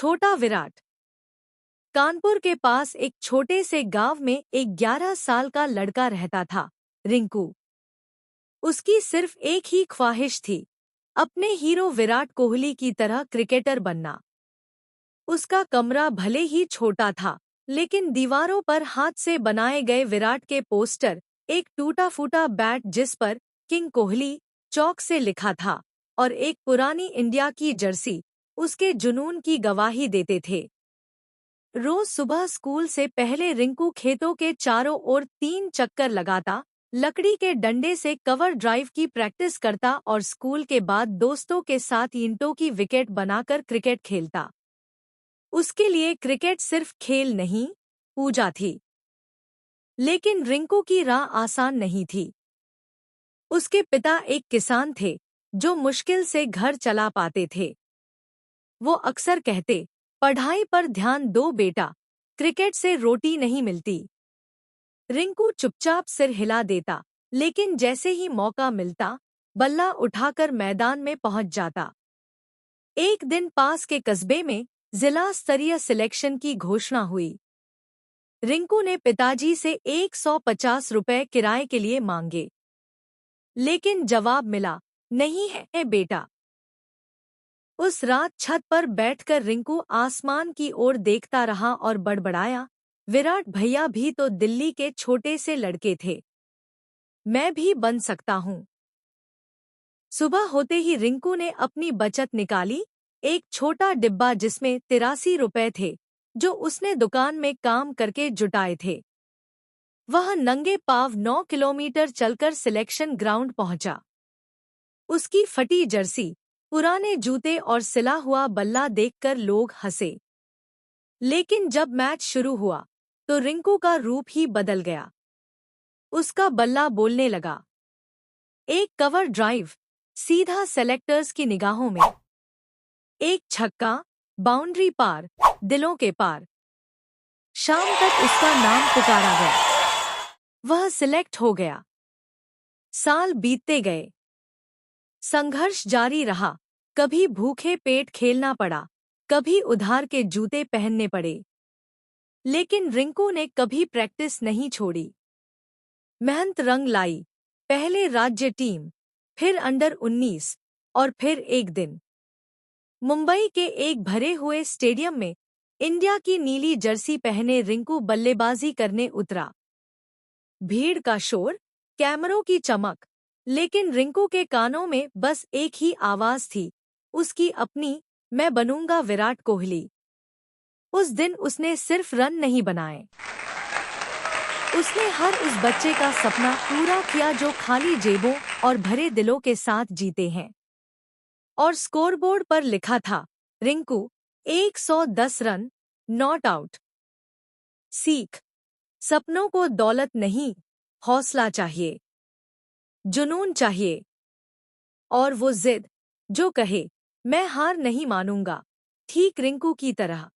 छोटा विराट। कानपुर के पास एक छोटे से गांव में एक 11 साल का लड़का रहता था, रिंकू। उसकी सिर्फ एक ही ख्वाहिश थी, अपने हीरो विराट कोहली की तरह क्रिकेटर बनना। उसका कमरा भले ही छोटा था, लेकिन दीवारों पर हाथ से बनाए गए विराट के पोस्टर, एक टूटा-फूटा बैट जिस पर किंग कोहली चॉक से लिखा था, और एक पुरानी इंडिया की जर्सी उसके जुनून की गवाही देते थे। रोज सुबह स्कूल से पहले रिंकू खेतों के चारों ओर 3 चक्कर लगाता, लकड़ी के डंडे से कवर ड्राइव की प्रैक्टिस करता और स्कूल के बाद दोस्तों के साथ ईंटों की विकेट बनाकर क्रिकेट खेलता। उसके लिए क्रिकेट सिर्फ खेल नहीं, पूजा थी। लेकिन रिंकू की राह आसान नहीं थी। उसके पिता एक किसान थे, जो मुश्किल से घर चला पाते थे। वो अक्सर कहते, पढ़ाई पर ध्यान दो बेटा, क्रिकेट से रोटी नहीं मिलती। रिंकू चुपचाप सिर हिला देता, लेकिन जैसे ही मौका मिलता, बल्ला उठाकर मैदान में पहुंच जाता। एक दिन पास के कस्बे में जिला स्तरीय सिलेक्शन की घोषणा हुई। रिंकू ने पिताजी से 150 रुपए किराए के लिए मांगे, लेकिन जवाब मिला, नहीं है बेटा। उस रात छत पर बैठकर रिंकू आसमान की ओर देखता रहा और बड़बड़ाया, विराट भैया भी तो दिल्ली के छोटे से लड़के थे, मैं भी बन सकता हूँ। सुबह होते ही रिंकू ने अपनी बचत निकाली, एक छोटा डिब्बा जिसमें 83 रुपए थे, जो उसने दुकान में काम करके जुटाए थे। वह नंगे पांव 9 किलोमीटर चलकर सिलेक्शन ग्राउंड पहुंचा। उसकी फटी जर्सी, पुराने जूते और सिला हुआ बल्ला देखकर लोग हंसे। लेकिन जब मैच शुरू हुआ, तो रिंकू का रूप ही बदल गया। उसका बल्ला बोलने लगा। एक कवर ड्राइव, सीधा सेलेक्टर्स की निगाहों में। एक छक्का, बाउंड्री पार, दिलों के पार। शाम तक उसका नाम पुकारा गया। वह सिलेक्ट हो गया। साल बीतते गए। संघर्ष जारी रहा, कभी भूखे पेट खेलना पड़ा, कभी उधार के जूते पहनने पड़े। लेकिन रिंकू ने कभी प्रैक्टिस नहीं छोड़ी। मेहनत रंग लाई, पहले राज्य टीम, फिर अंडर 19, और फिर एक दिन मुंबई के एक भरे हुए स्टेडियम में इंडिया की नीली जर्सी पहने रिंकू बल्लेबाजी करने उतरा। भीड़ का शोर, कैमरों की चमक, लेकिन रिंकू के कानों में बस एक ही आवाज थी, उसकी अपनी, मैं बनूंगा विराट कोहली। उस दिन उसने सिर्फ रन नहीं बनाए, उसने हर उस बच्चे का सपना पूरा किया जो खाली जेबों और भरे दिलों के साथ जीते हैं। और स्कोरबोर्ड पर लिखा था, रिंकू 110 रन, नॉट आउट। सीख, सपनों को दौलत नहीं, हौसला चाहिए, जुनून चाहिए, और वो जिद, जो कहे, मैं हार नहीं मानूंगा, ठीक रिंकू की तरह।